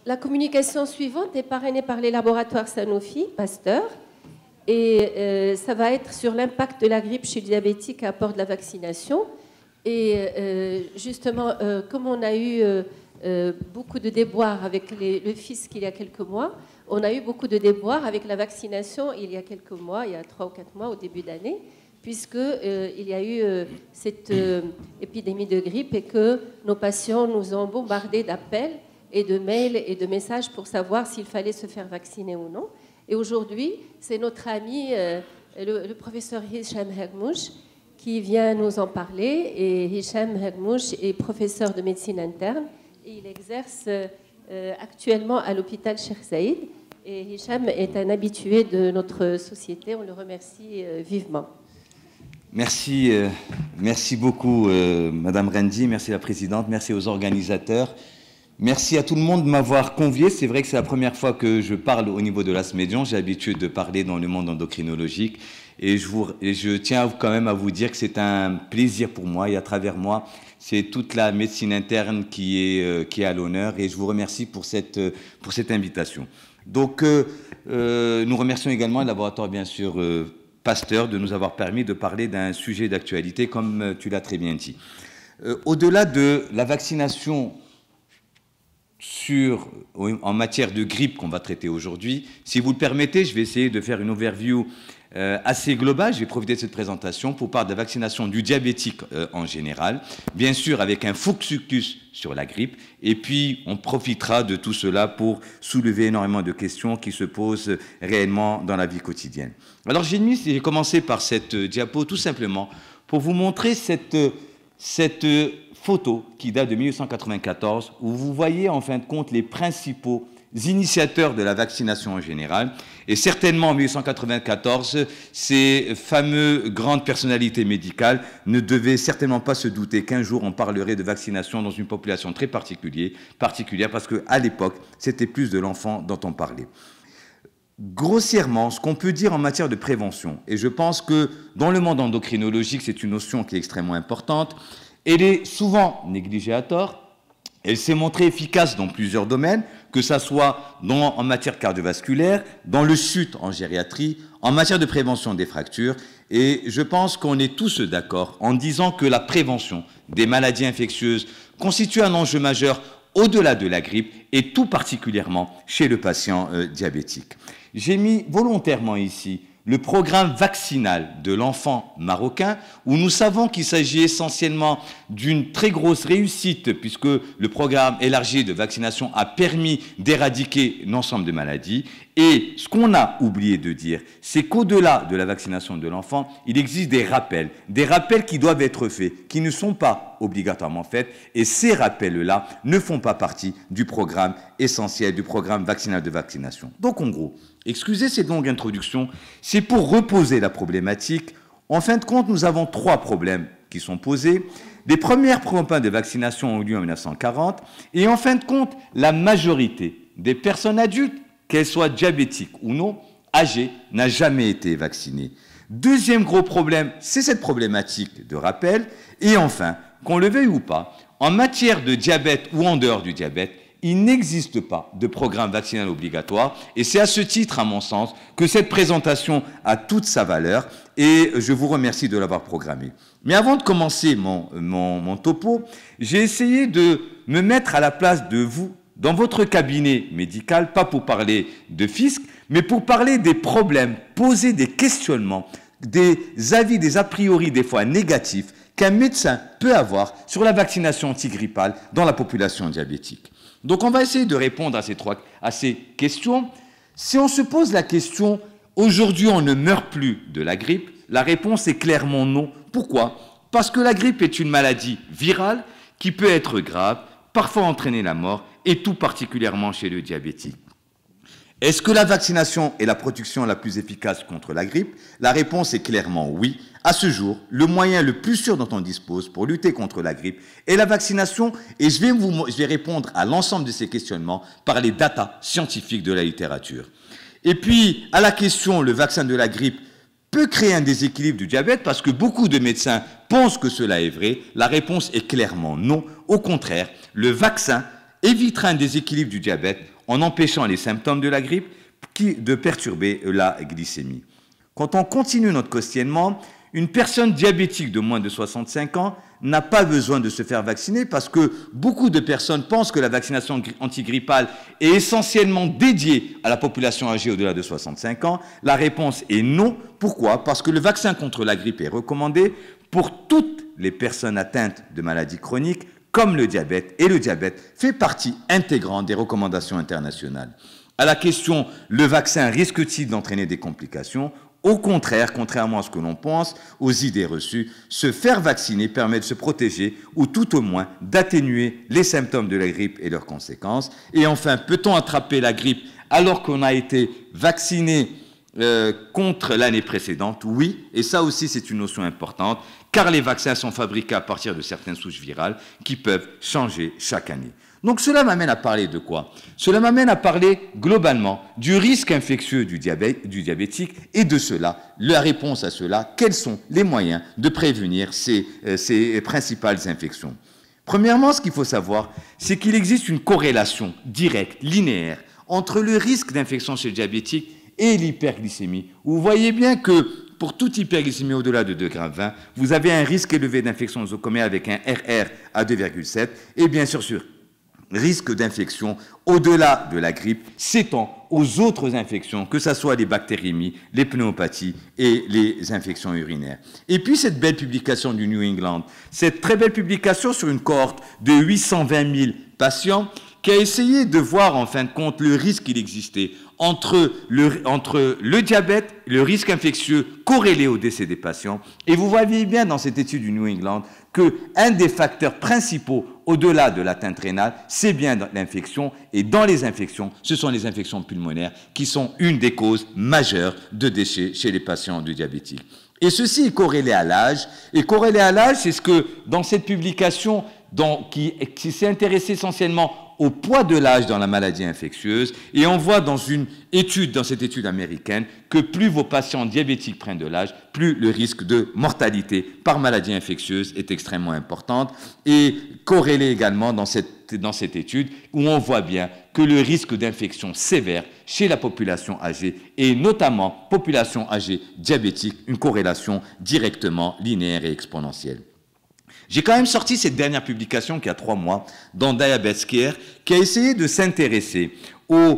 la communication suivante est parrainée par les laboratoires Sanofi, Pasteur, et ça va être sur l'impact de la grippe chez le diabétique à apport de la vaccination. Et justement, comme on a eu beaucoup de déboires avec le fisc il y a quelques mois, on a eu beaucoup de déboires avec la vaccination il y a quelques mois, il y a 3 ou 4 mois au début d'année, puisqu'il y a eu cette épidémie de grippe et que nos patients nous ont bombardés d'appels et de mails et de messages pour savoir s'il fallait se faire vacciner ou non. Et aujourd'hui, c'est notre ami, le professeur Hicham Hermouche, qui vient nous en parler. Et Hicham Hermouche est professeur de médecine interne et il exerce actuellement à l'hôpital Cheikh Zayed. Et Hicham est un habitué de notre société. On le remercie vivement. Merci, merci beaucoup, Madame Rendi. Merci à la présidente. Merci aux organisateurs. Merci à tout le monde de m'avoir convié. C'est vrai que c'est la première fois que je parle au niveau de l'ASMédion. J'ai l'habitude de parler dans le monde endocrinologique. Et je tiens quand même à vous dire que c'est un plaisir pour moi. Et à travers moi, c'est toute la médecine interne qui est à l'honneur. Et je vous remercie pour cette invitation. Donc, nous remercions également le laboratoire, bien sûr, Pasteur, de nous avoir permis de parler d'un sujet d'actualité, comme tu l'as très bien dit. Au-delà de la vaccination en matière de grippe qu'on va traiter aujourd'hui, si vous le permettez, je vais essayer de faire une overview assez globale. Je vais profiter de cette présentation pour parler de la vaccination du diabétique en général, bien sûr avec un focus sur la grippe, et puis on profitera de tout cela pour soulever énormément de questions qui se posent réellement dans la vie quotidienne. Alors j'ai commencé par cette diapo tout simplement pour vous montrer cette photo qui date de 1894, où vous voyez en fin de compte les principaux initiateurs de la vaccination en général. Et certainement en 1894, ces fameuses grandes personnalités médicales ne devaient certainement pas se douter qu'un jour on parlerait de vaccination dans une population très particulière parce qu'à l'époque, c'était plus de l'enfant dont on parlait. Grossièrement, ce qu'on peut dire en matière de prévention, et je pense que dans le monde endocrinologique, c'est une notion qui est extrêmement importante, elle est souvent négligée à tort. Elle s'est montrée efficace dans plusieurs domaines, que ce soit en matière cardiovasculaire, dans le chute en gériatrie, en matière de prévention des fractures. Et je pense qu'on est tous d'accord en disant que la prévention des maladies infectieuses constitue un enjeu majeur au-delà de la grippe et tout particulièrement chez le patient diabétique. J'ai mis volontairement ici le programme vaccinal de l'enfant marocain, où nous savons qu'il s'agit essentiellement d'une très grosse réussite, puisque le programme élargi de vaccination a permis d'éradiquer l'ensemble des maladies. Et ce qu'on a oublié de dire, c'est qu'au-delà de la vaccination de l'enfant, il existe des rappels qui doivent être faits, qui ne sont pas obligatoirement faits, et ces rappels-là ne font pas partie du programme essentiel, du programme vaccinal de vaccination. Donc en gros, excusez cette longue introduction, c'est pour reposer la problématique. En fin de compte, nous avons 3 problèmes qui sont posés. Les premières campagnes de vaccination ont eu lieu en 1940, et en fin de compte, la majorité des personnes adultes, qu'elles soient diabétiques ou non, âgées, n'a jamais été vaccinée. Deuxième gros problème, c'est cette problématique de rappel. Et enfin, qu'on le veuille ou pas, en matière de diabète ou en dehors du diabète, il n'existe pas de programme vaccinal obligatoire, et c'est à ce titre, à mon sens, que cette présentation a toute sa valeur, et je vous remercie de l'avoir programmée. Mais avant de commencer mon topo, j'ai essayé de me mettre à la place de vous, dans votre cabinet médical, pas pour parler de fisc, mais pour parler des problèmes, poser des questionnements, des avis, des a priori des fois négatifs, qu'un médecin peut avoir sur la vaccination antigrippale dans la population diabétique. Donc on va essayer de répondre à ces questions. Si on se pose la question, aujourd'hui on ne meurt plus de la grippe, la réponse est clairement non. Pourquoi? Parce que la grippe est une maladie virale qui peut être grave, parfois entraîner la mort, et tout particulièrement chez le diabétique. Est-ce que la vaccination est la protection la plus efficace contre la grippe? La réponse est clairement oui. À ce jour, le moyen le plus sûr dont on dispose pour lutter contre la grippe est la vaccination, et je vais répondre à l'ensemble de ces questionnements par les datas scientifiques de la littérature. Et puis, à la question, le vaccin de la grippe peut créer un déséquilibre du diabète, parce que beaucoup de médecins pensent que cela est vrai. La réponse est clairement non. Au contraire, le vaccin évitera un déséquilibre du diabète en empêchant les symptômes de la grippe de perturber la glycémie. Quand on continue notre questionnement, une personne diabétique de moins de 65 ans n'a pas besoin de se faire vacciner parce que beaucoup de personnes pensent que la vaccination antigrippale est essentiellement dédiée à la population âgée au-delà de 65 ans. La réponse est non. Pourquoi? Parce que le vaccin contre la grippe est recommandé pour toutes les personnes atteintes de maladies chroniques comme le diabète, et le diabète fait partie intégrante des recommandations internationales. À la question « le vaccin risque-t-il d'entraîner des complications ?» Au contraire, contrairement à ce que l'on pense, aux idées reçues, se faire vacciner permet de se protéger ou tout au moins d'atténuer les symptômes de la grippe et leurs conséquences. Et enfin, peut-on attraper la grippe alors qu'on a été vacciné contre l'année précédente? Oui, et ça aussi c'est une notion importante, car les vaccins sont fabriqués à partir de certaines souches virales qui peuvent changer chaque année. Donc cela m'amène à parler de quoi? Cela m'amène à parler globalement du risque infectieux du diabétique et de cela, la réponse à cela, quels sont les moyens de prévenir ces principales infections. Premièrement, ce qu'il faut savoir, c'est qu'il existe une corrélation directe, linéaire, entre le risque d'infection chez le diabétique et l'hyperglycémie. Vous voyez bien que pour toute hyperglycémie au-delà de 2,20 g, vous avez un risque élevé d'infection nosocomiale avec un RR à 2,7 et bien sûr risque d'infection au-delà de la grippe s'étend aux autres infections, que ce soit les bactériémies, les pneumopathies et les infections urinaires. Et puis cette belle publication du New England, cette très belle publication sur une cohorte de 820 000 patients qui a essayé de voir en fin de compte le risque qu'il existait entre le diabète, le risque infectieux corrélé au décès des patients. Et vous voyez bien dans cette étude du New England qu'un des facteurs principaux au-delà de l'atteinte rénale, c'est bien l'infection. Et dans les infections, ce sont les infections pulmonaires qui sont une des causes majeures de décès chez les patients du diabétique. Et ceci est corrélé à l'âge. Et corrélé à l'âge, c'est ce que dans cette publication qui s'est intéressée essentiellement au poids de l'âge dans la maladie infectieuse, et on voit dans cette étude américaine, que plus vos patients diabétiques prennent de l'âge, plus le risque de mortalité par maladie infectieuse est extrêmement important, et corrélé également dans cette étude, où on voit bien que le risque d'infection sévère chez la population âgée, et notamment population âgée diabétique, une corrélation directement linéaire et exponentielle. J'ai quand même sorti cette dernière publication qui a 3 mois dans Diabetes Care qui a essayé de s'intéresser au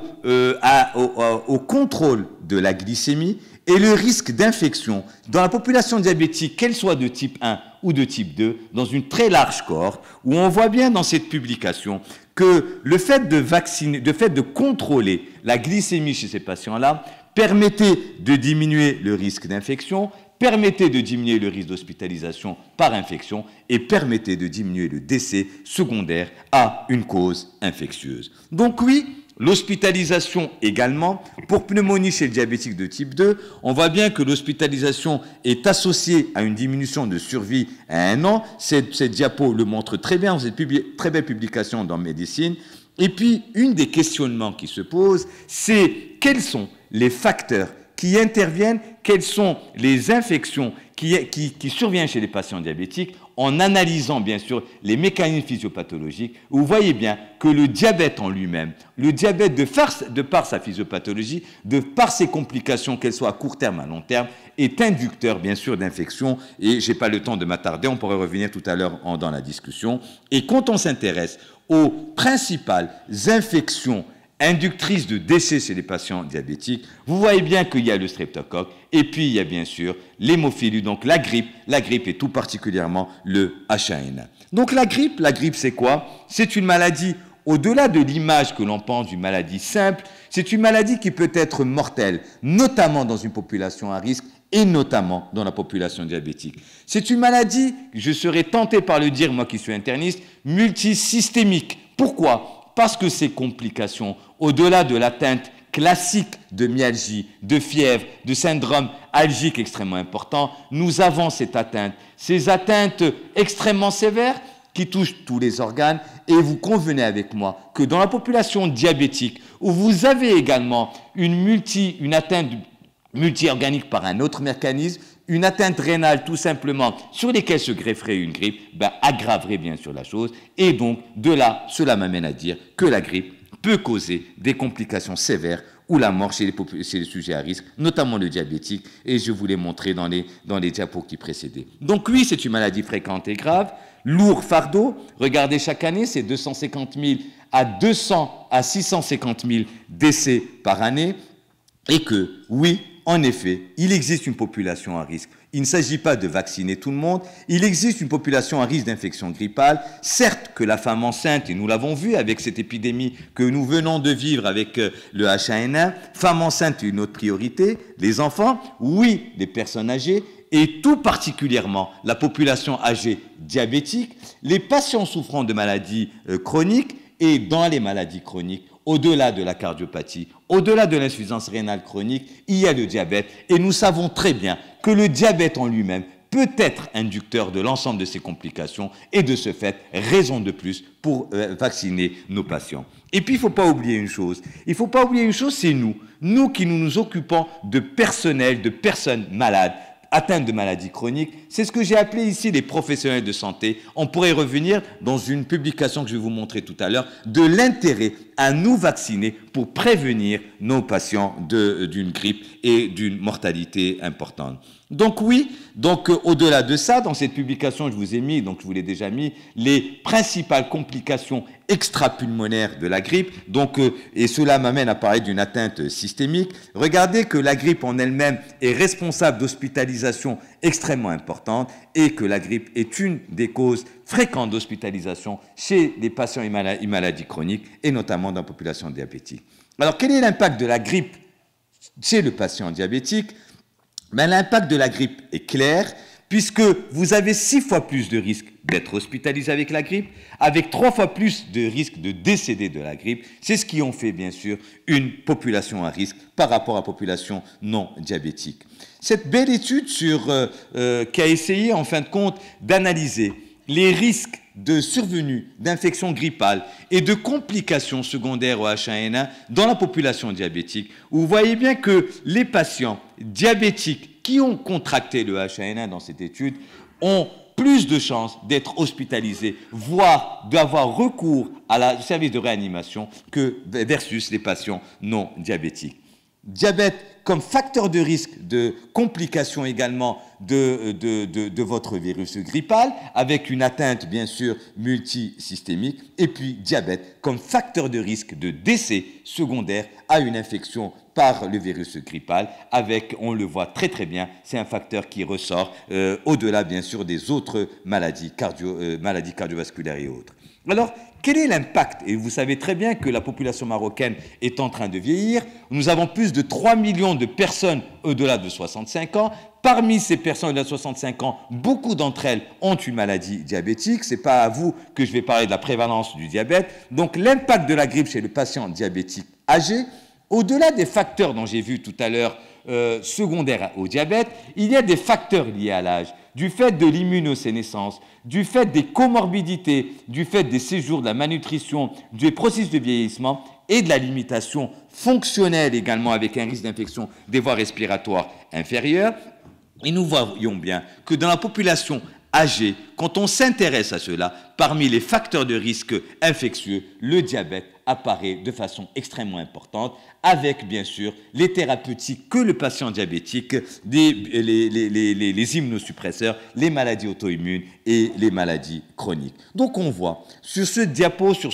contrôle de la glycémie et le risque d'infection dans la population diabétique, qu'elle soit de type 1 ou de type 2, dans une très large cohorte, où on voit bien dans cette publication que le fait de contrôler la glycémie chez ces patients-là permettait de diminuer le risque d'infection, permettait de diminuer le risque d'hospitalisation par infection et permettait de diminuer le décès secondaire à une cause infectieuse. Donc oui, l'hospitalisation également, pour pneumonie chez le diabétique de type 2, on voit bien que l'hospitalisation est associée à une diminution de survie à 1 an. Cette diapo le montre très bien dans cette très belle publication dans Médecine. Et puis, une des questionnements qui se posent, c'est quels sont les facteurs qui interviennent, quelles sont les infections qui surviennent chez les patients diabétiques, en analysant bien sûr les mécanismes physiopathologiques. Vous voyez bien que le diabète en lui-même, le diabète de par sa physiopathologie, de par ses complications, qu'elles soient à court terme, à long terme, est inducteur bien sûr d'infections. Et je n'ai pas le temps de m'attarder, on pourrait revenir tout à l'heure dans la discussion. Et quand on s'intéresse aux principales infections inductrice de décès chez les patients diabétiques, vous voyez bien qu'il y a le streptocoque et puis il y a bien sûr l'hémophilie, donc la grippe et tout particulièrement le H1N1. Donc la grippe c'est quoi? C'est une maladie, au-delà de l'image que l'on pense d'une maladie simple, c'est une maladie qui peut être mortelle, notamment dans une population à risque et notamment dans la population diabétique. C'est une maladie, je serais tenté par le dire, moi qui suis interniste, multisystémique. Pourquoi? Parce que ces complications, au-delà de l'atteinte classique de myalgie, de fièvre, de syndrome algique extrêmement important, nous avons ces atteintes extrêmement sévères qui touchent tous les organes. Et vous convenez avec moi que dans la population diabétique, où vous avez également une atteinte multi-organique par un autre mécanisme, une atteinte rénale tout simplement sur lesquelles se grefferait une grippe, aggraverait bien sûr la chose. Et donc, de là, cela m'amène à dire que la grippe peut causer des complications sévères ou la mort chez les sujets à risque, notamment le diabétique, et je vous l'ai montré dans les diapos qui précédaient. Donc oui, c'est une maladie fréquente et grave, lourd fardeau. Regardez, chaque année, c'est 250 000 à 200 à 650 000 décès par année, et que, oui, en effet, il existe une population à risque. Il ne s'agit pas de vacciner tout le monde. Il existe une population à risque d'infection grippale. Certes que la femme enceinte, et nous l'avons vu avec cette épidémie que nous venons de vivre avec le H1N1, femme enceinte est une autre priorité. Les enfants, oui, les personnes âgées, et tout particulièrement la population âgée diabétique, les patients souffrant de maladies chroniques, et dans les maladies chroniques, au-delà de la cardiopathie, au-delà de l'insuffisance rénale chronique, il y a le diabète. Et nous savons très bien que le diabète en lui-même peut être inducteur de l'ensemble de ces complications et de ce fait, raison de plus pour vacciner nos patients. Et puis, il ne faut pas oublier une chose. Il ne faut pas oublier une chose, c'est nous qui nous occupons de personnel, de personnes malades, atteintes de maladies chroniques. C'est ce que j'ai appelé ici les professionnels de santé. On pourrait revenir dans une publication que je vais vous montrer tout à l'heure, de l'intérêt à nous vacciner pour prévenir nos patients d'une grippe et d'une mortalité importante. Donc oui, au-delà de ça, dans cette publication, je vous ai mis, donc je vous l'ai déjà mis, les principales complications extrapulmonaires de la grippe, et cela m'amène à parler d'une atteinte systémique. Regardez que la grippe en elle-même est responsable d'hospitalisation extrêmement importante et que la grippe est une des causes fréquentes d'hospitalisation chez les patients et maladies chroniques et notamment dans la population diabétique. Alors, quel est l'impact de la grippe chez le patient diabétique? L'impact de la grippe est clair, puisque vous avez 6 fois plus de risques d'être hospitalisé avec la grippe, avec 3 fois plus de risques de décéder de la grippe. C'est ce qui en fait, bien sûr, une population à risque par rapport à la population non diabétique. Cette belle étude qui a essayé, en fin de compte, d'analyser les risques de survenue d'infections grippales et de complications secondaires au H1N1 dans la population diabétique, où vous voyez bien que les patients diabétiques qui ont contracté le H1N1 dans cette étude ont plus de chances d'être hospitalisés, voire d'avoir recours au service de réanimation versus les patients non diabétiques. Diabète comme facteur de risque de complications également de votre virus grippal, avec une atteinte bien sûr multisystémique, et puis diabète comme facteur de risque de décès secondaire à une infection par le virus grippal, avec, on le voit très très bien, c'est un facteur qui ressort au-delà bien sûr des autres maladies cardiovasculaires et autres. Alors, quel est l'impact? Et vous savez très bien que la population marocaine est en train de vieillir. Nous avons plus de 3 millions de personnes au-delà de 65 ans. Parmi ces personnes au-delà de 65 ans, beaucoup d'entre elles ont une maladie diabétique. Ce n'est pas à vous que je vais parler de la prévalence du diabète. Donc, l'impact de la grippe chez le patient diabétique âgé, au-delà des facteurs dont j'ai vu tout à l'heure secondaires au diabète, il y a des facteurs liés à l'âge, du fait de l'immunosénescence, du fait des comorbidités, du fait des séjours, de la malnutrition, du processus de vieillissement et de la limitation fonctionnelle également avec un risque d'infection des voies respiratoires inférieures. Et nous voyons bien que dans la population âgée, quand on s'intéresse à cela, parmi les facteurs de risque infectieux, le diabète apparaît de façon extrêmement importante, avec bien sûr les thérapeutiques que le patient diabétique, les immunosuppresseurs, les maladies auto-immunes et les maladies chroniques. Donc on voit sur ce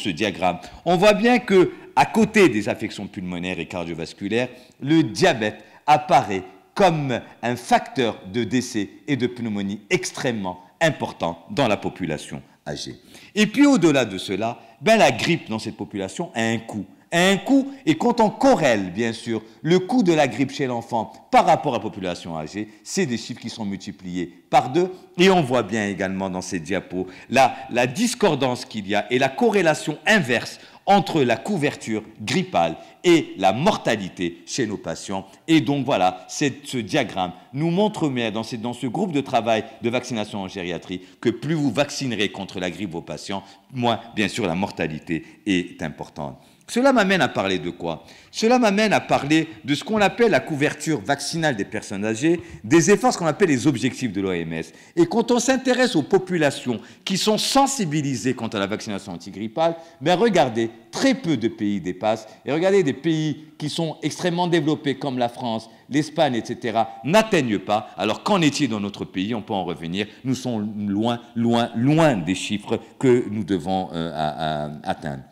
diagramme, on voit bien que à côté des affections pulmonaires et cardiovasculaires, le diabète apparaît comme un facteur de décès et de pneumonie extrêmement important dans la population âgée. Et puis au-delà de cela, la grippe dans cette population a un coût. Et quand on corrèle, bien sûr, le coût de la grippe chez l'enfant par rapport à la population âgée, c'est des chiffres qui sont multipliés par 2. Et on voit bien également dans ces diapos la discordance qu'il y a et la corrélation inverse entre la couverture grippale et la mortalité chez nos patients. Et donc voilà, ce diagramme nous montre bien dans ce groupe de travail de vaccination en gériatrie que plus vous vaccinerez contre la grippe vos patients, moins bien sûr la mortalité est importante. Cela m'amène à parler de quoi? Cela m'amène à parler de ce qu'on appelle la couverture vaccinale des personnes âgées, des efforts, ce qu'on appelle les objectifs de l'OMS. Et quand on s'intéresse aux populations qui sont sensibilisées quant à la vaccination antigrippale, ben regardez, très peu de pays dépassent. Et regardez, des pays qui sont extrêmement développés comme la France, l'Espagne, etc., n'atteignent pas. Alors qu'en est-il dans notre pays? On peut en revenir. Nous sommes loin, loin, loin des chiffres que nous devons atteindre.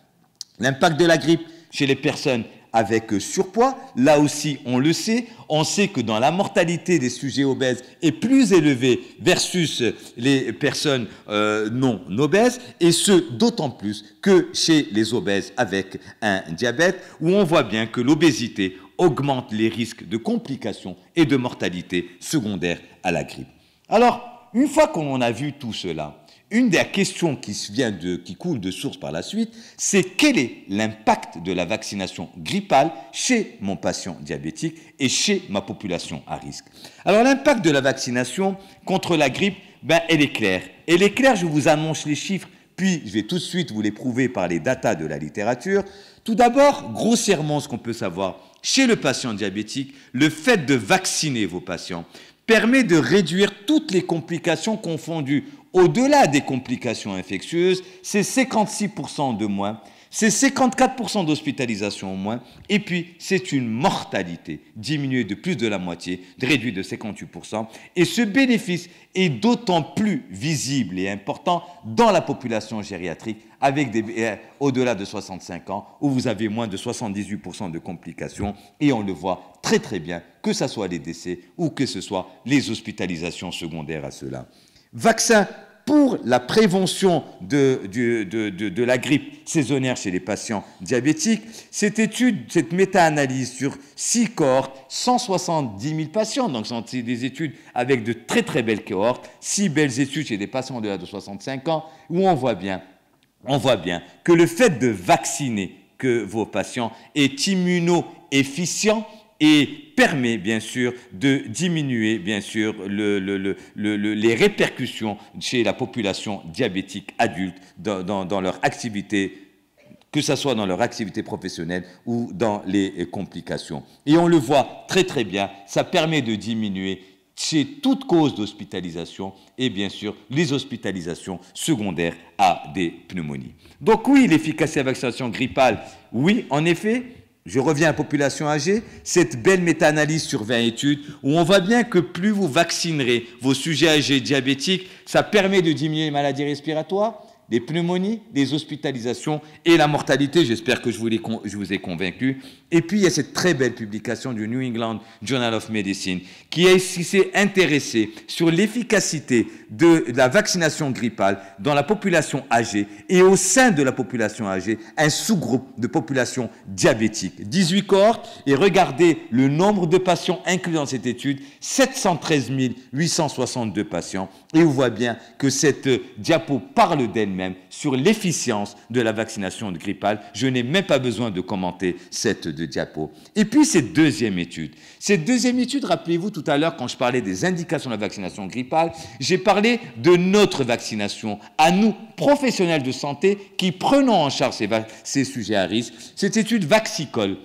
L'impact de la grippe chez les personnes avec surpoids, là aussi on le sait, on sait que dans la mortalité des sujets obèses est plus élevée versus les personnes non obèses, et ce d'autant plus que chez les obèses avec un diabète, où on voit bien que l'obésité augmente les risques de complications et de mortalité secondaire à la grippe. Alors, une fois qu'on a vu tout cela, une des questions qui coule de source par la suite, c'est quel est l'impact de la vaccination grippale chez mon patient diabétique et chez ma population à risque. Alors l'impact de la vaccination contre la grippe, ben, elle est claire. Elle est claire, je vous annonce les chiffres, puis je vais tout de suite vous les prouver par les datas de la littérature. Tout d'abord, grossièrement, ce qu'on peut savoir, chez le patient diabétique, le fait de vacciner vos patients permet de réduire toutes les complications confondues. Au-delà des complications infectieuses, c'est 56% de moins, c'est 54% d'hospitalisation au moins, et puis c'est une mortalité diminuée de plus de la moitié, réduite de 58%, et ce bénéfice est d'autant plus visible et important dans la population gériatrique, avec au-delà de 65 ans, où vous avez moins de 78% de complications, et on le voit très très bien, que ce soit les décès ou que ce soit les hospitalisations secondaires à cela. Vaccin pour la prévention de la grippe saisonnière chez les patients diabétiques. Cette étude, cette méta-analyse sur 6 cohortes, 170 000 patients, donc c'est des études avec de très très belles cohortes, 6 belles études chez des patients au-delà de 65 ans, où on voit bien que le fait de vacciner que vos patients est immuno-efficient et permet bien sûr de diminuer bien sûr les répercussions chez la population diabétique adulte dans leur activité, que ce soit dans leur activité professionnelle ou dans les complications. Et on le voit très très bien, ça permet de diminuer chez toute cause d'hospitalisation et bien sûr les hospitalisations secondaires à des pneumonies. Donc oui, l'efficacité de la vaccination grippale, oui, en effet. Je reviens à la population âgée, cette belle méta-analyse sur 20 études où on voit bien que plus vous vaccinerez vos sujets âgés diabétiques, ça permet de diminuer les maladies respiratoires, les pneumonies, les hospitalisations et la mortalité. J'espère que je vous ai convaincu. Et puis, il y a cette très belle publication du New England Journal of Medicine qui s'est intéressée sur l'efficacité de la vaccination grippale dans la population âgée et au sein de la population âgée, un sous-groupe de population diabétique. 18 cohortes et regardez le nombre de patients inclus dans cette étude, 713 862 patients. Et on voit bien que cette diapo parle d'elle-même sur l'efficience de la vaccination grippale. Je n'ai même pas besoin de commenter cette diapo. Et puis cette deuxième étude. Cette deuxième étude, rappelez-vous tout à l'heure quand je parlais des indications de la vaccination grippale, j'ai parlé de notre vaccination, à nous, professionnels de santé, qui prenons en charge ces sujets à risque. Cette étude Vaxicol,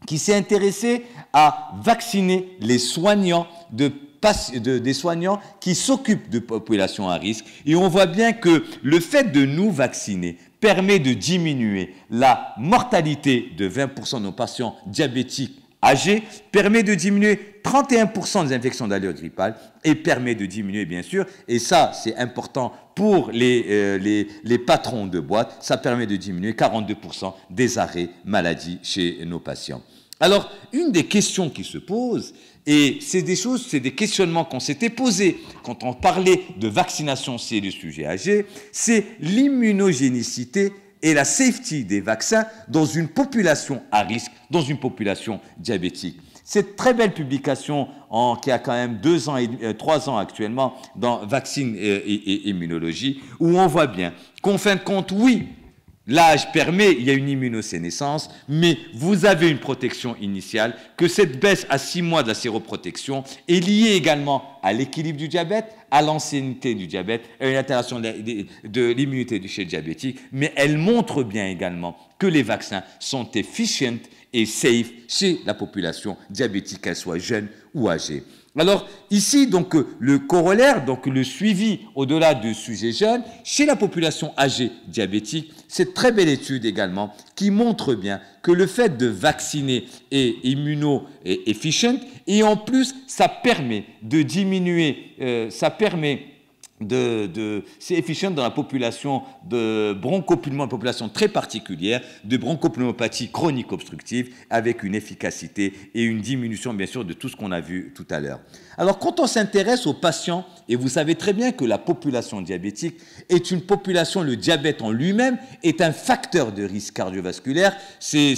qui s'est intéressée à vacciner les soignants des soignants qui s'occupent de populations à risque. Et on voit bien que le fait de nous vacciner permet de diminuer la mortalité de 20% de nos patients diabétiques âgés, permet de diminuer 31% des infections d'allure grippale et permet de diminuer, bien sûr, et ça c'est important pour les patrons de boîte, ça permet de diminuer 42% des arrêts maladie chez nos patients. Alors, une des questions qui se posent, et c'est des questionnements qu'on s'était posés quand on parlait de vaccination chez les sujets âgés, c'est l'immunogénicité et la safety des vaccins dans une population à risque, dans une population diabétique. Cette très belle publication qui a quand même 3 ans actuellement dans Vaccine et Immunologie, où on voit bien qu'en fin de compte, oui, L'âge permet, il y a une immunosénescence, mais vous avez une protection initiale, que cette baisse à 6 mois de la séroprotection est liée également à l'équilibre du diabète, à l'ancienneté du diabète, à une altération de l'immunité chez le diabétique, mais elle montre bien également que les vaccins sont efficients et safe chez la population diabétique, qu'elle soit jeune ou âgée. Alors ici, donc, le corollaire, donc le suivi au-delà du sujet jeune, chez la population âgée diabétique, cette très belle étude également qui montre bien que le fait de vacciner est immuno-efficient et en plus, ça permet de diminuer, c'est efficient dans la population de bronchopulmonie, une population très particulière, de bronchopulmopathie chronique obstructive, avec une efficacité et une diminution, bien sûr, de tout ce qu'on a vu tout à l'heure. Alors, quand on s'intéresse aux patients, et vous savez très bien que la population diabétique est une population, le diabète en lui-même est un facteur de risque cardiovasculaire, c'est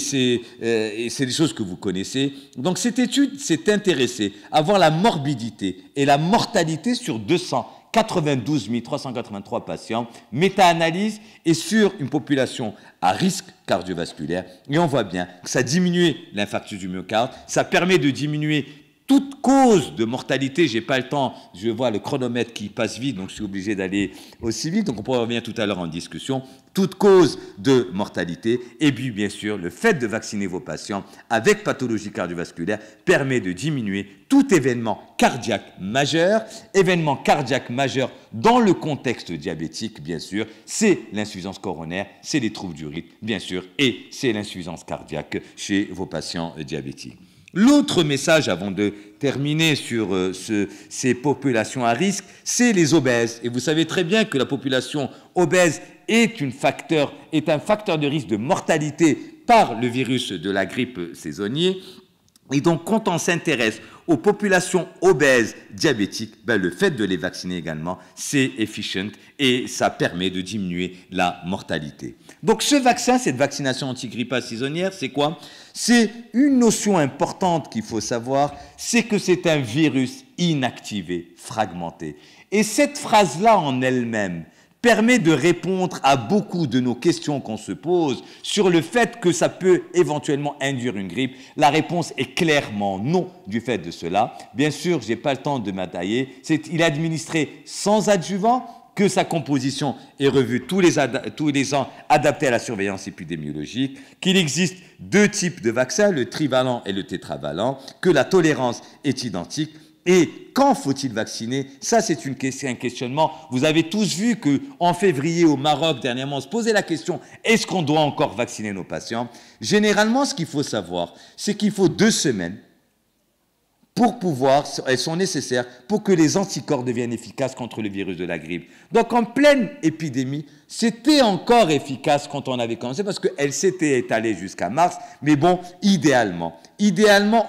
des choses que vous connaissez. Donc, cette étude s'est intéressée à voir la morbidité et la mortalité sur 292 383 patients, méta-analyse et sur une population à risque cardiovasculaire. Et on voit bien que ça diminue l'infarctus du myocarde, ça permet de diminuer toute cause de mortalité. Je n'ai pas le temps, je vois le chronomètre qui passe vite, donc je suis obligé d'aller aussi vite, donc on pourra revenir tout à l'heure en discussion. Toute cause de mortalité, et puis bien sûr, le fait de vacciner vos patients avec pathologie cardiovasculaire permet de diminuer tout événement cardiaque majeur dans le contexte diabétique, bien sûr, c'est l'insuffisance coronaire, c'est les troubles du rythme, bien sûr, et c'est l'insuffisance cardiaque chez vos patients diabétiques. L'autre message, avant de terminer sur ces populations à risque, c'est les obèses. Et vous savez très bien que la population obèse est un facteur de risque de mortalité par le virus de la grippe saisonnier. Et donc, quand on s'intéresse aux populations obèses diabétiques, le fait de les vacciner également, c'est efficient et ça permet de diminuer la mortalité. Donc, ce vaccin, cette vaccination antigrippale saisonnière, c'est quoi? C'est une notion importante qu'il faut savoir, c'est que c'est un virus inactivé, fragmenté. Et cette phrase-là en elle-même permet de répondre à beaucoup de nos questions qu'on se pose sur le fait que ça peut éventuellement induire une grippe. La réponse est clairement non du fait de cela. Bien sûr, je n'ai pas le temps de m'attailler. Il est administré sans adjuvant, que sa composition est revue tous les ans, adaptée à la surveillance épidémiologique, qu'il existe 2 types de vaccins, le trivalent et le tétravalent, que la tolérance est identique. Et quand faut-il vacciner? Ça, c'est un questionnement. Vous avez tous vu qu'en février, au Maroc, dernièrement, on se posait la question, est-ce qu'on doit encore vacciner nos patients? Généralement, ce qu'il faut savoir, c'est qu'il faut 2 semaines elles sont nécessaires pour que les anticorps deviennent efficaces contre le virus de la grippe. Donc, en pleine épidémie, c'était encore efficace quand on avait commencé parce qu'elle s'était étalée jusqu'à mars. Mais bon, idéalement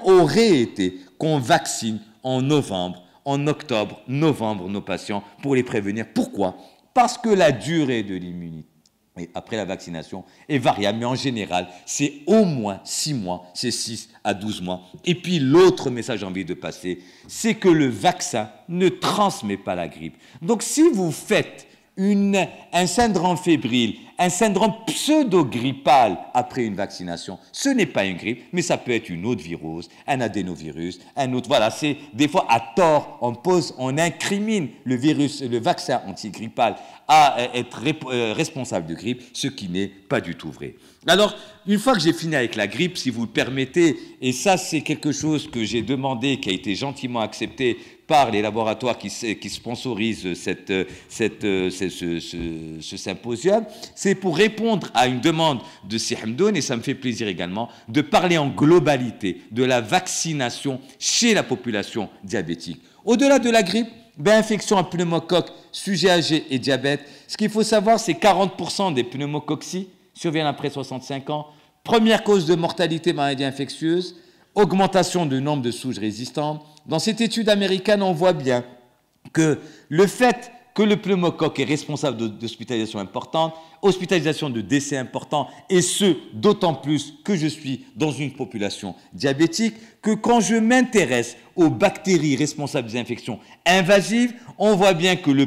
aurait été qu'on vaccine en novembre, en octobre, novembre nos patients pour les prévenir. Pourquoi? Parce que la durée de l'immunité et après la vaccination est variable, mais en général, c'est au moins 6 mois, c'est 6 à 12 mois. Et puis l'autre message que j'ai envie de passer, c'est que le vaccin ne transmet pas la grippe. Donc si vous faites un syndrome fébrile, un syndrome pseudo-grippal après une vaccination, ce n'est pas une grippe, mais ça peut être une autre virose, un adénovirus, un autre. Voilà, c'est des fois à tort, on incrimine le vaccin antigrippal à être responsable de grippe, ce qui n'est pas du tout vrai. Alors, une fois que j'ai fini avec la grippe, si vous le permettez, et ça c'est quelque chose que j'ai demandé, qui a été gentiment accepté par les laboratoires qui sponsorisent ce symposium, c'est pour répondre à une demande de Si Hamdoun, et ça me fait plaisir également, de parler en globalité de la vaccination chez la population diabétique. Au-delà de la grippe, infection à pneumocoque, sujet âgé et diabète, ce qu'il faut savoir, c'est 40% des pneumococcis surviennent après 65 ans. Première cause de mortalité, maladie infectieuse, augmentation du nombre de souches résistantes. Dans cette étude américaine, on voit bien que le fait que le pneumocoque est responsable d'hospitalisation importante, hospitalisation de décès importants, et ce, d'autant plus que je suis dans une population diabétique, que quand je m'intéresse aux bactéries responsables des infections invasives, on voit bien que le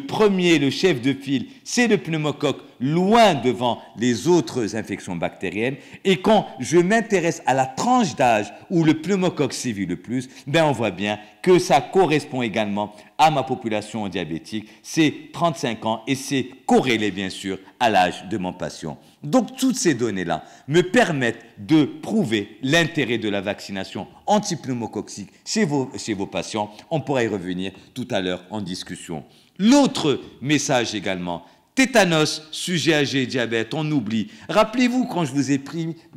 chef de file, c'est le pneumocoque loin devant les autres infections bactériennes. Et quand je m'intéresse à la tranche d'âge où le pneumocoque sévit le plus, ben on voit bien que ça correspond également à ma population diabétique. C'est 35 ans et c'est corrélé bien sûr à l'âge de mon patient. Donc toutes ces données-là me permettent de prouver l'intérêt de la vaccination antipneumococcique chez vos patients. On pourra y revenir tout à l'heure en discussion. L'autre message également, tétanos, sujet âgé, diabète, on oublie. Rappelez-vous quand je vous ai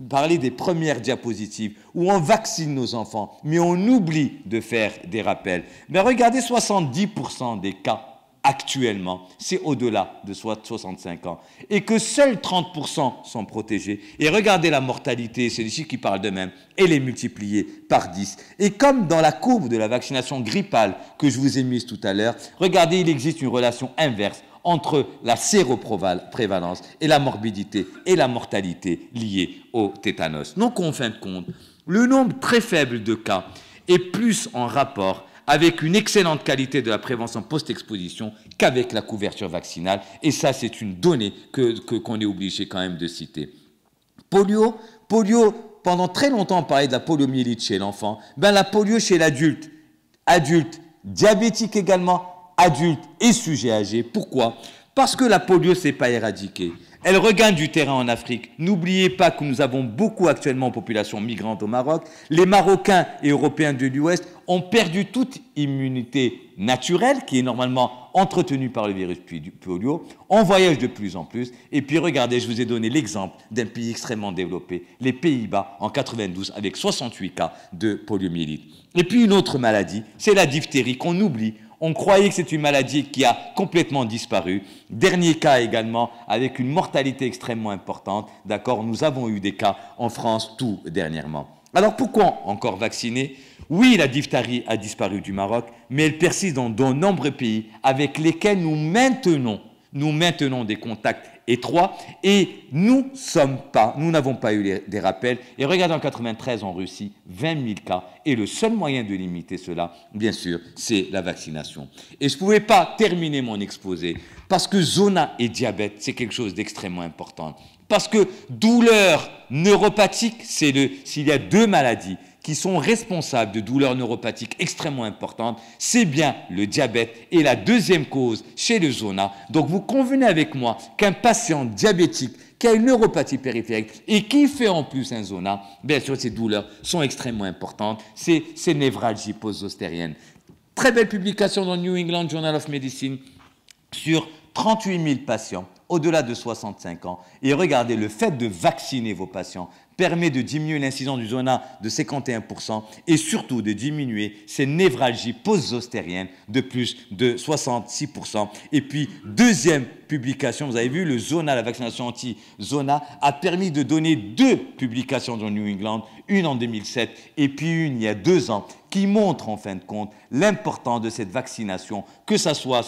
parlé des premières diapositives où on vaccine nos enfants, mais on oublie de faire des rappels. Mais regardez, 70% des cas actuellement, c'est au-delà de 65 ans, et que seuls 30% sont protégés. Et regardez la mortalité, c'est les chiffres qui parlent d'eux-mêmes, et les multiplier par 10. Et comme dans la courbe de la vaccination grippale que je vous ai mise tout à l'heure, regardez, il existe une relation inverse entre la séroprévalence et la morbidité et la mortalité liée au tétanos. Donc, en fin de compte, le nombre très faible de cas est plus en rapport avec une excellente qualité de la prévention post-exposition qu'avec la couverture vaccinale. Et ça, c'est une donnée qu'on est obligé quand même de citer. Polio, pendant très longtemps, on parlait de la poliomyélite chez l'enfant. Ben, la polio chez l'adulte, diabétique également, adulte et sujet âgé. Pourquoi? Parce que la polio, ce n'est pas éradiqué. Elle regagne du terrain en Afrique. N'oubliez pas que nous avons beaucoup actuellement de populations migrantes au Maroc. Les Marocains et Européens de l'Ouest ont perdu toute immunité naturelle qui est normalement entretenue par le virus polio. On voyage de plus en plus. Et puis regardez, je vous ai donné l'exemple d'un pays extrêmement développé, les Pays-Bas en 92 avec 68 cas de poliomyélite. Et puis une autre maladie, c'est la diphtérie qu'on oublie. On croyait que c'est une maladie qui a complètement disparu. Dernier cas également, avec une mortalité extrêmement importante. D'accord, nous avons eu des cas en France tout dernièrement. Alors pourquoi encore vacciner? Oui, la diphtérie a disparu du Maroc, mais elle persiste dans de nombreux pays avec lesquels nous maintenons des contacts étroits et nous n'avons pas eu des rappels. Et regardez en 93 en Russie, 20 000 cas. Et le seul moyen de limiter cela, bien sûr, c'est la vaccination. Et je ne pouvais pas terminer mon exposé parce que zona et diabète, c'est quelque chose d'extrêmement important. Parce que douleur neuropathique, s'il y a deux maladies qui sont responsables de douleurs neuropathiques extrêmement importantes, c'est bien le diabète et la deuxième cause chez le zona. Donc vous convenez avec moi qu'un patient diabétique qui a une neuropathie périphérique et qui fait en plus un zona, bien sûr ces douleurs sont extrêmement importantes, c'est ces névralgies post-zostériennes. Très belle publication dans New England Journal of Medicine sur 38 000 patients au-delà de 65 ans. Et regardez, le fait de vacciner vos patients permet de diminuer l'incidence du zona de 51% et surtout de diminuer ces névralgies post-zostériennes de plus de 66%. Et puis, deuxième publication, vous avez vu, le zona, la vaccination anti-zona, a permis de donner 2 publications dans New England, une en 2007 et puis une il y a 2 ans, qui montrent en fin de compte l'importance de cette vaccination, que ce soit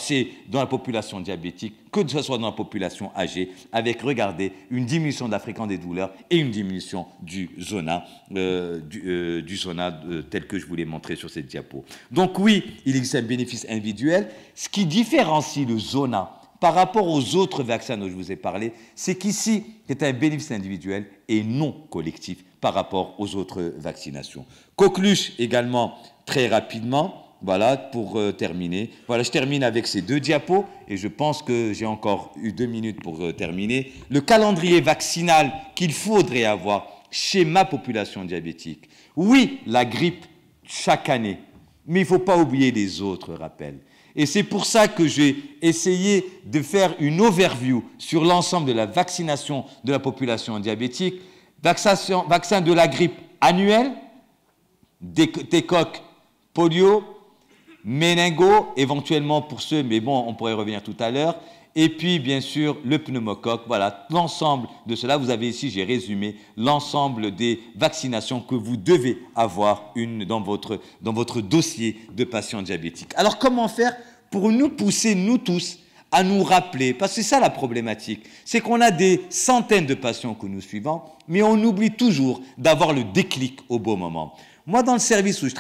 dans la population diabétique, que ce soit dans la population âgée, avec, regardez, une diminution de la fréquence des douleurs et une diminution du zona, tel que je vous l'ai montré sur cette diapo. Donc oui, il existe un bénéfice individuel. Ce qui différencie le zona par rapport aux autres vaccins dont je vous ai parlé, c'est qu'ici, c'est un bénéfice individuel et non collectif par rapport aux autres vaccinations. Coqueluche également, très rapidement, voilà, pour terminer. Voilà, je termine avec ces 2 diapos et je pense que j'ai encore eu 2 minutes pour terminer. Le calendrier vaccinal qu'il faudrait avoir chez ma population diabétique. Oui, la grippe chaque année, mais il ne faut pas oublier les autres rappels. Et c'est pour ça que j'ai essayé de faire une overview sur l'ensemble de la vaccination de la population diabétique. Vaccin de la grippe annuelle, décoque polio, méningo, éventuellement pour ceux, mais bon, on pourrait y revenir tout à l'heure. Et puis, bien sûr, le pneumocoque. Voilà, l'ensemble de cela. Vous avez ici, j'ai résumé l'ensemble des vaccinations que vous devez avoir dans votre dossier de patient diabétique. Alors, comment faire pour nous pousser, nous tous, à nous rappeler, parce que c'est ça la problématique, c'est qu'on a des centaines de patients que nous suivons, mais on oublie toujours d'avoir le déclic au bon moment. Moi, dans le service où je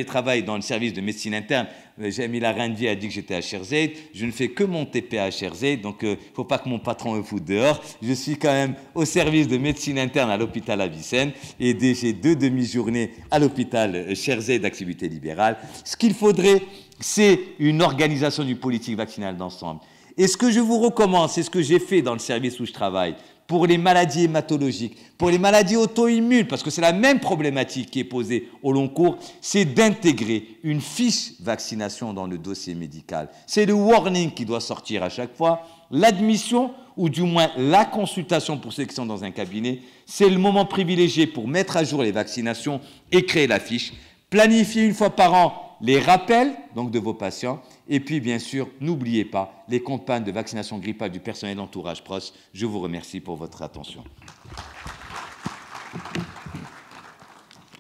travaille dans le service de médecine interne, Jamila Rendi a dit que j'étais à Sherzade. Je ne fais que mon TP à Sherzade, donc il ne faut pas que mon patron me foute dehors. Je suis quand même au service de médecine interne à l'hôpital Avicenne et j'ai 2 demi-journées à l'hôpital Sherzade d'activité libérale. Ce qu'il faudrait, c'est une organisation du politique vaccinale d'ensemble. Et ce que je vous recommande, c'est ce que j'ai fait dans le service où je travaille, pour les maladies hématologiques, pour les maladies auto-immunes, parce que c'est la même problématique qui est posée au long cours, c'est d'intégrer une fiche vaccination dans le dossier médical. C'est le warning qui doit sortir à chaque fois. L'admission, ou du moins la consultation pour ceux qui sont dans un cabinet, c'est le moment privilégié pour mettre à jour les vaccinations et créer la fiche. Planifier une fois par an les rappels donc, de vos patients. Et puis, bien sûr, n'oubliez pas les campagnes de vaccination grippale du personnel d'entourage proche. Je vous remercie pour votre attention.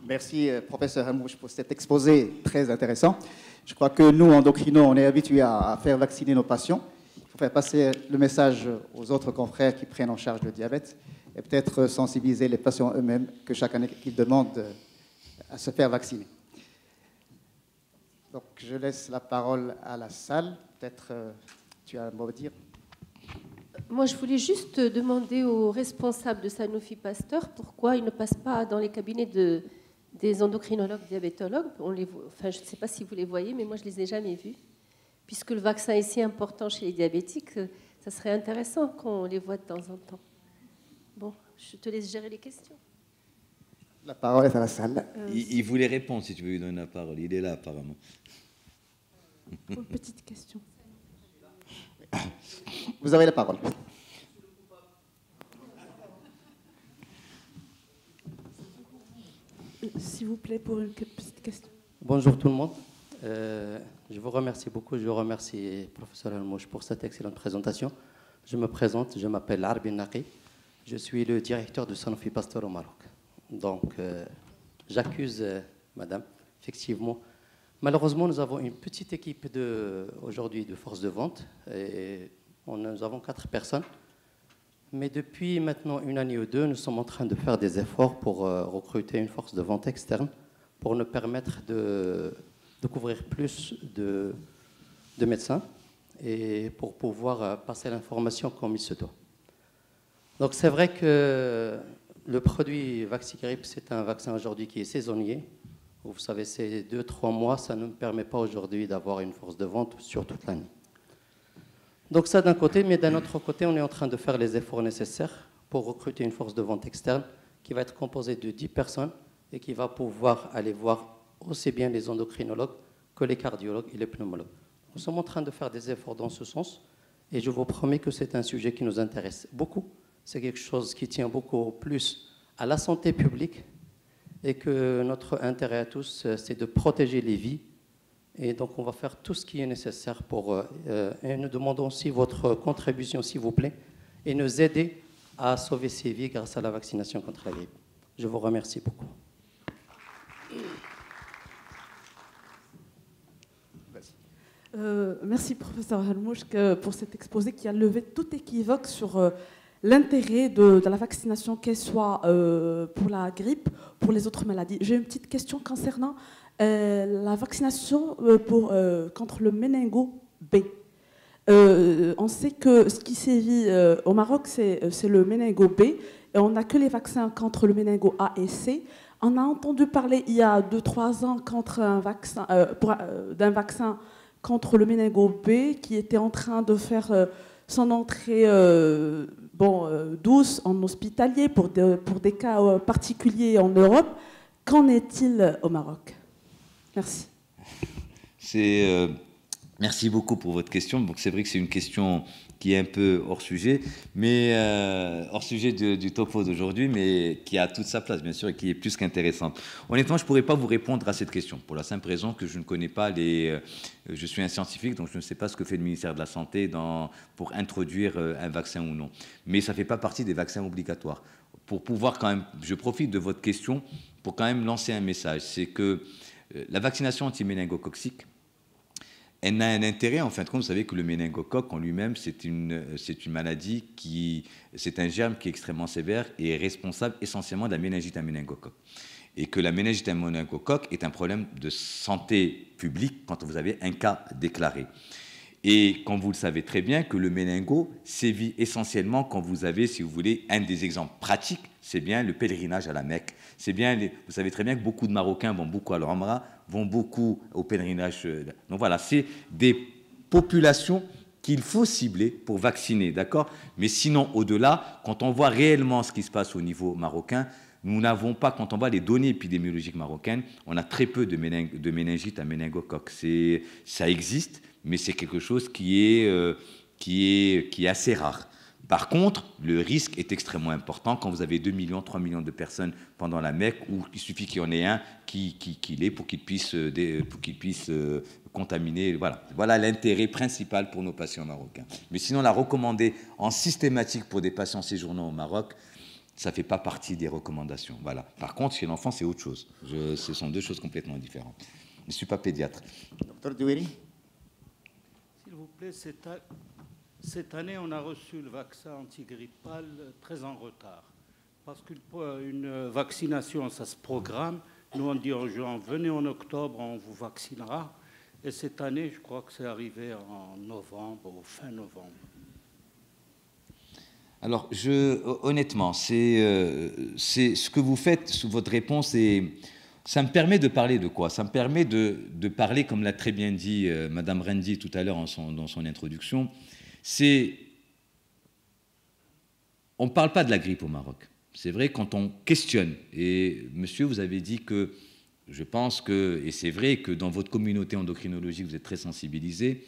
Merci, professeur Helmouch, pour cet exposé très intéressant. Je crois que nous, endocrinos, on est habitués à faire vacciner nos patients. Il faut faire passer le message aux autres confrères qui prennent en charge le diabète et peut-être sensibiliser les patients eux-mêmes que chaque année qu'ils demandent à se faire vacciner. Donc, je laisse la parole à la salle. Peut-être tu as un mot à dire. Moi, je voulais juste demander aux responsables de Sanofi Pasteur pourquoi ils ne passent pas dans les cabinets des endocrinologues, diabétologues. Enfin, je ne sais pas si vous les voyez, mais moi, je ne les ai jamais vus. Puisque le vaccin est si important chez les diabétiques, ça serait intéressant qu'on les voit de temps en temps. Bon, je te laisse gérer les questions. La parole est à la salle. Il voulait répondre si tu veux lui donner la parole. Il est là, apparemment. Une petite question. Vous avez la parole. S'il vous plaît, pour une petite question. Bonjour tout le monde. Je vous remercie beaucoup. Je vous remercie, professeur Helmouch, pour cette excellente présentation. Je me présente, je m'appelle Arbi Naqi. Je suis le directeur de Sanofi Pasteur au Maroc. Donc, j'accuse madame, effectivement. Malheureusement, nous avons une petite équipe aujourd'hui de force de vente. Et nous avons 4 personnes. Mais depuis maintenant 1 année ou 2, nous sommes en train de faire des efforts pour recruter une force de vente externe pour nous permettre de couvrir plus de médecins et pour pouvoir passer l'information comme il se doit. Donc, c'est vrai que le produit VaxiGrippe, c'est un vaccin aujourd'hui qui est saisonnier. Vous savez, c'est 2-3 mois, ça ne nous permet pas aujourd'hui d'avoir une force de vente sur toute l'année. Donc ça d'un côté, mais d'un autre côté, on est en train de faire les efforts nécessaires pour recruter une force de vente externe qui va être composée de 10 personnes et qui va pouvoir aller voir aussi bien les endocrinologues que les cardiologues et les pneumologues. Nous sommes en train de faire des efforts dans ce sens et je vous promets que c'est un sujet qui nous intéresse beaucoup. C'est quelque chose qui tient beaucoup plus à la santé publique et que notre intérêt à tous, c'est de protéger les vies. Et donc, on va faire tout ce qui est nécessaire pour... et nous demandons aussi votre contribution, s'il vous plaît, et nous aider à sauver ces vies grâce à la vaccination contre la grippe. Je vous remercie beaucoup. Merci, professeur Helmouch, pour cet exposé qui a levé tout équivoque sur l'intérêt de la vaccination, qu'elle soit pour la grippe, pour les autres maladies. J'ai une petite question concernant la vaccination contre le méningo B. On sait que ce qui sévit au Maroc, c'est le méningo B, et on n'a que les vaccins contre le méningo A et C. On a entendu parler il y a 2-3 ans d'un vaccin contre le méningo B qui était en train de faire son entrée douce en hospitalier pour des cas particuliers en Europe. Qu'en est-il au Maroc? Merci. Merci beaucoup pour votre question. Donc c'est vrai que c'est une question qui est un peu hors sujet, mais hors sujet du topo d'aujourd'hui, mais qui a toute sa place, bien sûr, et qui est plus qu'intéressante. Honnêtement, je ne pourrais pas vous répondre à cette question, pour la simple raison que je ne connais pas je suis un scientifique, donc je ne sais pas ce que fait le ministère de la Santé pour introduire un vaccin ou non. Mais ça ne fait pas partie des vaccins obligatoires. Pour pouvoir quand même, je profite de votre question pour quand même lancer un message, c'est que la vaccination anti-méningococcique, elle a un intérêt, en fin de compte, vous savez que le méningocoque en lui-même, c'est une maladie c'est un germe qui est extrêmement sévère et est responsable essentiellement de la méningite à méningocoque. et que la méningite à méningocoque est un problème de santé publique quand vous avez un cas déclaré. Et comme vous le savez très bien, que le méningo sévit essentiellement quand vous avez, si vous voulez, un des exemples pratiques, c'est bien le pèlerinage à la Mecque. C'est bien, vous savez très bien que beaucoup de Marocains vont beaucoup à l'Umra, vont beaucoup au pèlerinage. Donc voilà, c'est des populations qu'il faut cibler pour vacciner, d'accord? Mais sinon, au-delà, quand on voit réellement ce qui se passe au niveau marocain, nous n'avons pas, quand on voit les données épidémiologiques marocaines, on a très peu de méningite à méningocoque. Ça existe, mais c'est quelque chose qui est assez rare. Par contre, le risque est extrêmement important quand vous avez 2 millions, 3 millions de personnes pendant la Mecque, où il suffit qu'il y en ait un qui l'ait pour qu'il puisse contaminer. Voilà l'intérêt principal pour nos patients marocains. Mais sinon, la recommander en systématique pour des patients séjournant au Maroc, ça ne fait pas partie des recommandations. Voilà. Par contre, chez l'enfant, c'est autre chose. Ce sont deux choses complètement différentes. Je ne suis pas pédiatre. Docteur Douéry. S'il vous plaît, cette année, on a reçu le vaccin antigrippal très en retard. Parce qu'une vaccination, ça se programme. Nous, on dit aux gens, venez en octobre, on vous vaccinera. Et cette année, je crois que c'est arrivé en novembre, ou fin novembre. Alors, honnêtement, c'est ce que vous faites, votre réponse, ça me permet de parler de quoi? Ça me permet de parler, comme l'a très bien dit Madame Rendi tout à l'heure dans son introduction, on ne parle pas de la grippe au Maroc. C'est vrai, quand on questionne, et monsieur, vous avez dit que, je pense que, et c'est vrai que dans votre communauté endocrinologique, vous êtes très sensibilisés,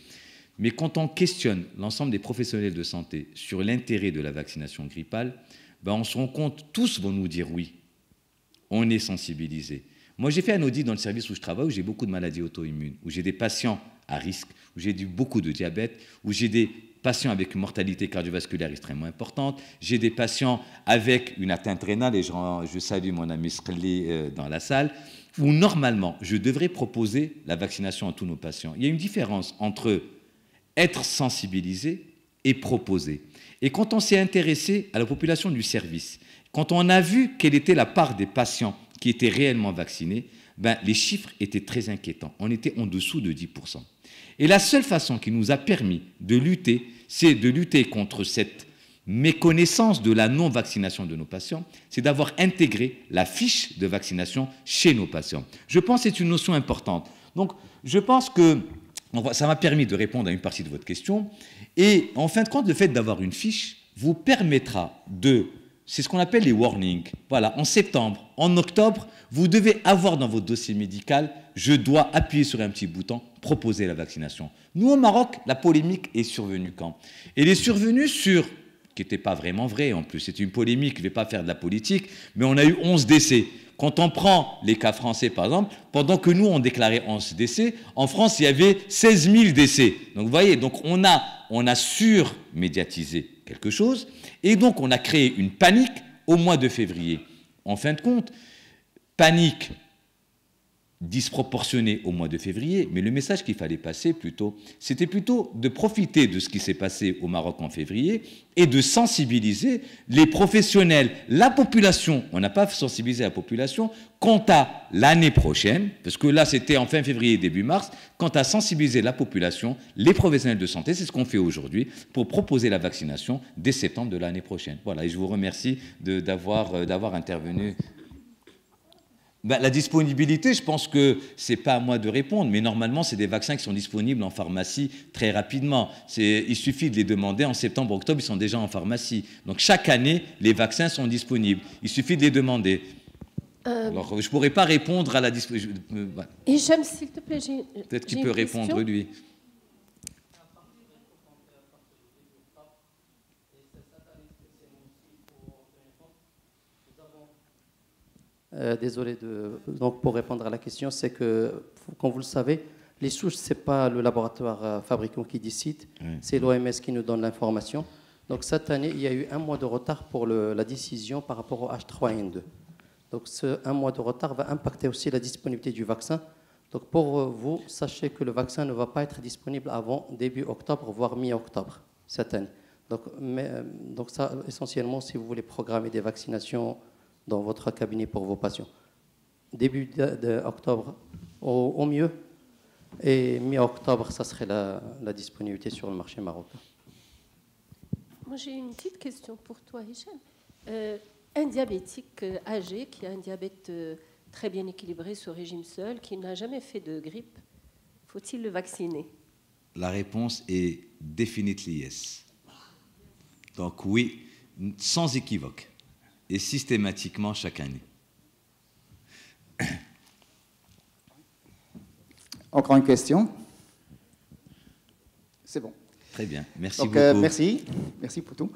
mais quand on questionne l'ensemble des professionnels de santé sur l'intérêt de la vaccination grippale, ben on se rend compte, tous vont nous dire oui, on est sensibilisés. Moi, j'ai fait un audit dans le service où je travaille, où j'ai beaucoup de maladies auto-immunes, où j'ai des patients à risque, où j'ai beaucoup de diabète, où j'ai des patients avec une mortalité cardiovasculaire extrêmement importante, j'ai des patients avec une atteinte rénale, et je salue mon ami Skrli dans la salle, où normalement, je devrais proposer la vaccination à tous nos patients. Il y a une différence entre être sensibilisé et proposer. Et quand on s'est intéressé à la population du service, quand on a vu quelle était la part des patients qui étaient réellement vaccinés, ben, les chiffres étaient très inquiétants. On était en dessous de 10%. Et la seule façon qui nous a permis de lutter, c'est de lutter contre cette méconnaissance de la non-vaccination de nos patients, c'est d'avoir intégré la fiche de vaccination chez nos patients. Je pense que c'est une notion importante. Donc, je pense que ça m'a permis de répondre à une partie de votre question. Et en fin de compte, le fait d'avoir une fiche vous permettra c'est ce qu'on appelle les warnings. Voilà, en septembre, en octobre, vous devez avoir dans votre dossier médical, je dois appuyer sur un petit bouton, proposer la vaccination. Nous, au Maroc, la polémique est survenue quand? Elle est survenue qui n'était pas vraiment vrai en plus, c'est une polémique, je ne vais pas faire de la politique, mais on a eu 11 décès. Quand on prend les cas français, par exemple, pendant que nous, on déclarait 11 décès, en France, il y avait 16 000 décès. Donc, vous voyez, donc on a surmédiatisé quelque chose, et donc on a créé une panique au mois de février. En fin de compte, panique disproportionnée au mois de février, mais le message qu'il fallait passer c'était plutôt de profiter de ce qui s'est passé au Maroc en février et de sensibiliser les professionnels, la population. On n'a pas sensibilisé la population quant à l'année prochaine, parce que là c'était en fin février, début mars, quant à sensibiliser la population, les professionnels de santé, c'est ce qu'on fait aujourd'hui, pour proposer la vaccination dès septembre de l'année prochaine. Voilà, et je vous remercie d'avoir intervenu. Ben, la disponibilité, je pense que ce n'est pas à moi de répondre, mais normalement, c'est des vaccins qui sont disponibles en pharmacie très rapidement. Il suffit de les demander. En septembre, octobre, ils sont déjà en pharmacie. Donc, chaque année, les vaccins sont disponibles. Il suffit de les demander. Alors, je ne pourrais pas répondre à la disponibilité. Voilà. Hicham, s'il te plaît, peut-être qu'il peut répondre, lui. Désolé, donc pour répondre à la question, c'est que, comme vous le savez, les souches, ce n'est pas le laboratoire fabricant qui décide, c'est l'OMS qui nous donne l'information. Donc cette année, il y a eu 1 mois de retard pour la décision par rapport au H3N2. Donc ce 1 mois de retard va impacter aussi la disponibilité du vaccin. Donc pour vous, sachez que le vaccin ne va pas être disponible avant début octobre, voire mi-octobre cette année. Donc ça, essentiellement, si vous voulez programmer des vaccinations dans votre cabinet pour vos patients. début d'octobre au mieux. Et mi-octobre, ça serait la disponibilité sur le marché marocain. Moi, j'ai une petite question pour toi, Hicham. Un diabétique âgé qui a un diabète très bien équilibré sur régime seul, qui n'a jamais fait de grippe, faut-il le vacciner? La réponse est definitely yes. Donc oui, sans équivoque, et systématiquement chaque année. Encore une question? C'est bon. Très bien, merci Donc, beaucoup. merci pour tout.